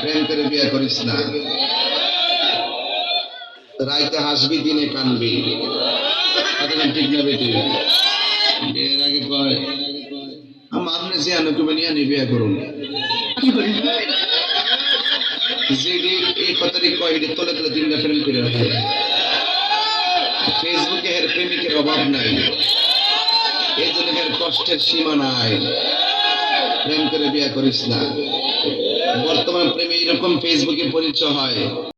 প্রেম করে বিয়ে করিস না, রাইতে হাসবি দিনে কানবি। ঠিক না বেটি? এর আগে কয় আপনি যে আনুকে নিয়ে আনি বিয়ে করুন, এই কথাটি কয় তলে তলে দিনটা প্রেম করে রাখে। ফেসবুকে এর প্রেমিকের অভাব নাই, এই জন্য এর কষ্টের সীমা নাই। প্রেম করে বিয়ে করিস না। বর্তমান প্রেমে এরকম ফেসবুকে পরিচয় হয়।